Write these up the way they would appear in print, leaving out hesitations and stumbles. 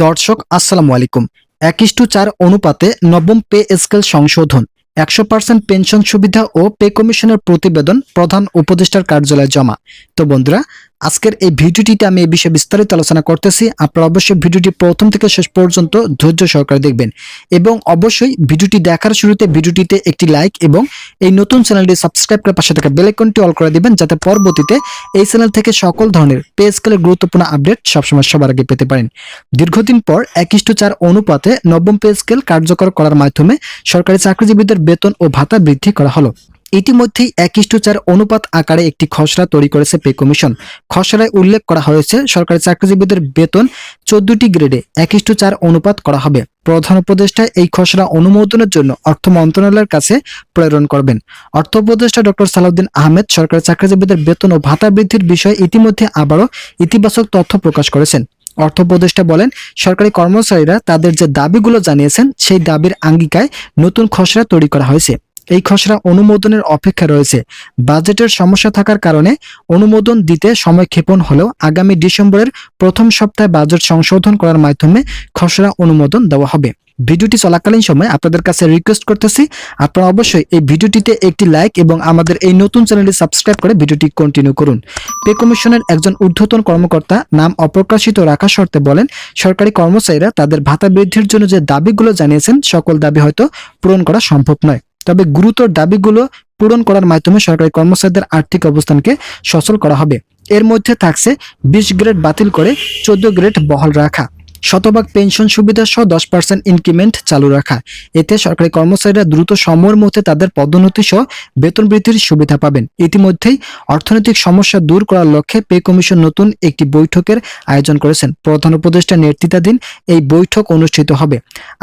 দর্শক আসসালামু আলাইকুম। 1:4 অনুপাতে নবম পে স্কেল সংশোধন, 100% পেনশন সুবিধা ও পে কমিশনের প্রতিবেদন প্রধান উপদেষ্টার কার্যালয়ে জমা। তো বন্ধুরা, আজকের এই ভিডিওটিতে আমি এই বিষয়ে বিস্তারিত আলোচনা করতেছি। আপনারা অবশ্যই ভিডিওটি প্রথম থেকে শেষ পর্যন্ত ধৈর্য সহকারে দেখবেন এবং অবশ্যই ভিডিওটি দেখার শুরুতে ভিডিওটিতে একটি লাইক এবং এই নতুন চ্যানেলটি সাবস্ক্রাইব করে পাশে থাকা বেল আইকনটি অল করে দিবেন, যাতে পরবর্তীতে এই চ্যানেল থেকে সকল ধরনের পে স্কেলের গুরুত্বপূর্ণ আপডেট সবসময় সবার আগে পেতে পারেন। দীর্ঘদিন পর 1:4 অনুপাতে নবম পে স্কেল কার্যকর করার মাধ্যমে সরকারি চাকরিজীবীদের বেতন ও ভাতা বৃদ্ধি করা হলো। ইতিমধ্যেই 1:4 অনুপাত আকারে একটি খসড়া তৈরি করেছে পে কমিশন। খসড়ায় উল্লেখ করা হয়েছে সরকারি চাকরিজীবীদের বেতন 14টি গ্রেডে 1:4 অনুপাত করা হবে। প্রধান উপদেষ্টা এই খসড়া অনুমোদনের জন্য অর্থ মন্ত্রণালয়ের কাছে প্রেরণ করবেন। অর্থ উপদেষ্টা ডক্টর সালাউদ্দিন আহমেদ সরকারি চাকরিজীবীদের বেতন ও ভাতা বৃদ্ধির বিষয়ে ইতিমধ্যে আবারও ইতিবাচক তথ্য প্রকাশ করেছেন। অর্থ উপদেষ্টা বলেন, সরকারি কর্মচারীরা তাদের যে দাবিগুলো জানিয়েছেন সেই দাবির আঙ্গিকায় নতুন খসড়া তৈরি করা হয়েছে। এই খসড়া অনুমোদনের অপেক্ষা রয়েছে। বাজেটের সমস্যা থাকার কারণে অনুমোদন দিতে সময় ক্ষেপণ হলেও আগামী ডিসেম্বরের প্রথম সপ্তাহে বাজেট সংশোধন করার মাধ্যমে খসড়া অনুমোদন দেওয়া হবে। ভিডিওটি চলাকালীন সময় আপনাদের কাছে রিকোয়েস্ট করতেছি, আপনারা অবশ্যই এই ভিডিওটিতে একটি লাইক এবং আমাদের এই নতুন চ্যানেলটি সাবস্ক্রাইব করে ভিডিওটি কন্টিনিউ করুন। পে কমিশনের একজন ঊর্ধ্বতন কর্মকর্তা নাম অপ্রকাশিত রাখা শর্তে বলেন, সরকারি কর্মচারীরা তাদের ভাতা বৃদ্ধির জন্য যে দাবিগুলো জানিয়েছেন সকল দাবি হয়তো পূরণ করা সম্ভব নয়, তবে গুরুতর দাবিগুলো পূরণ করার মাধ্যমে সরকারি কর্মচারীদের আর্থিক অবস্থানকে সচল করা হবে। এর মধ্যে থাকছে 20 গ্রেড বাতিল করে 14 গ্রেড বহাল রাখা, শতভাগ পেনশন সুবিধা সহ 10% ইনক্রিমেন্ট চালু রাখা। এতে সরকারি কর্মচারীরা দ্রুত সময়ের মধ্যে তাদের পদোন্নতি সহ বেতন বৃদ্ধির সুবিধা পাবেন। ইতিমধ্যেই অর্থনৈতিক সমস্যা দূর করার লক্ষ্যে পে কমিশন নতুন একটি বৈঠকের আয়োজন করেছেন। প্রধান উপদেষ্টার নেতৃত্বাধীন এই বৈঠক অনুষ্ঠিত হবে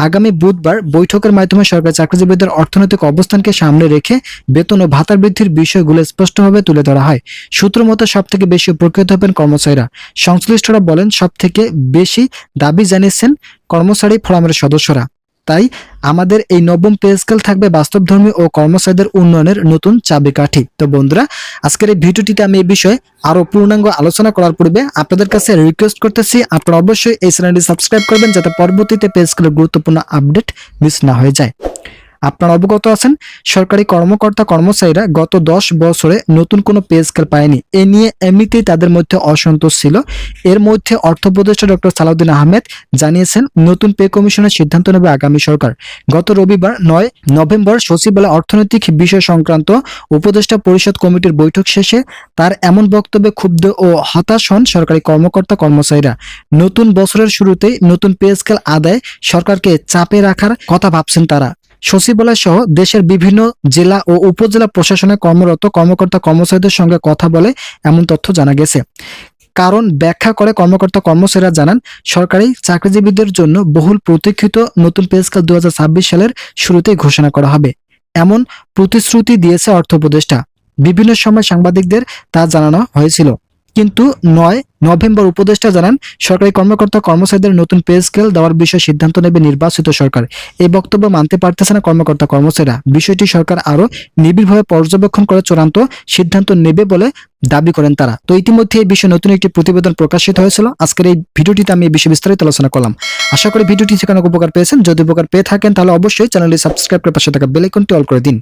আগামী বুধবার। বৈঠকের মাধ্যমে সরকারি চাকরিজীবীদের অর্থনৈতিক অবস্থানকে সামনে রেখে বেতন ও ভাতা বৃদ্ধির বিষয়গুলো স্পষ্টভাবে তুলে ধরা হয়। সূত্র মতে সবথেকে বেশি উপকৃত হবেন কর্মচারীরা। সংশ্লিষ্টরা বলেন, সবথেকে বেশি দাবি জানিয়েছেন কর্মচারী ফোরামের সদস্যরা। তাই আমাদের এই নবম পে স্কেল থাকবে বাস্তবধর্মী ও কর্মচারীদের উন্নয়নের নতুন চাবিকাঠি। তো বন্ধুরা, আজকের এই ভিডিওটিতে আমি এই বিষয়ে আরো পূর্ণাঙ্গ আলোচনা করার পূর্বে আপনাদের কাছে রিকোয়েস্ট করতেছি, আপনারা অবশ্যই এই চ্যানেলটি সাবস্ক্রাইব করবেন, যাতে পরবর্তীতে পে স্কেলের গুরুত্বপূর্ণ আপডেট মিস না হয়ে যায়। আপনারা অবগত আছেন, সরকারি কর্মকর্তা কর্মচারীরা গত 10 বছরে নতুন কোনো পে স্কেল পায়নি। এ নিয়ে এমনিতেই তাদের মধ্যে অসন্তোষ ছিল। এর মধ্যে অর্থ উপদেষ্টা ডক্টর সালাউদ্দিন আহমেদ জানিয়েছেন, নতুন পে কমিশনের সিদ্ধান্ত নেবে আগামী সরকার। গত রবিবার 9 নভেম্বর সচিবালয়ে অর্থনৈতিক বিষয় সংক্রান্ত উপদেষ্টা পরিষদ কমিটির বৈঠক শেষে তার এমন বক্তব্যে ক্ষুব্ধ ও হতাশ হন সরকারি কর্মকর্তা কর্মচারীরা। নতুন বছরের শুরুতেই নতুন পে স্কেল আদায়ে সরকারকে চাপে রাখার কথা ভাবছেন তারা। সচিবালয় সহ দেশের বিভিন্ন জেলা ও উপজেলা প্রশাসনে কর্মরত কর্মকর্তা কর্মচারীদের সঙ্গে কথা বলে এমন তথ্য জানা গেছে। কারণ ব্যাখ্যা করে কর্মকর্তা কর্মচারীরা জানান, সরকারি চাকরিজীবীদের জন্য বহুল প্রতীক্ষিত নতুন পে স্কেল 2026 সালের শুরুতেই ঘোষণা করা হবে, এমন প্রতিশ্রুতি দিয়েছে অর্থ উপদেষ্টা। বিভিন্ন সময় সাংবাদিকদের তা জানানো হয়েছিল, কিন্তু 9 নভেম্বর উপদেষ্টা জানান, সরকারি কর্মকর্তা কর্মচারীদের নতুন পে স্কেল দেওয়ার বিষয়ে সিদ্ধান্ত নেবে নির্বাচিত সরকার। এই বক্তব্য মানতে পারতেছে না কর্মকর্তা কর্মচারীরা। বিষয়টি সরকার আরো নিবিড়ভাবে পর্যবেক্ষণ করে চূড়ান্ত সিদ্ধান্ত নেবে বলে দাবি করেন তারা। তো ইতিমধ্যে এই বিষয়ে নতুন একটি প্রতিবেদন প্রকাশিত হয়েছিল। আজকের এই ভিডিওটিতে আমি এই বিষয়ে বিস্তারিত আলোচনা করলাম। আশা করি ভিডিওটি থেকে অনেক উপকার পেয়েছেন। যদি উপকার পেয়ে থাকেন তাহলে অবশ্যই চ্যানেলটি সাবস্ক্রাইব করে পাশে থাকা বেল আইকনটি অল করে দিন।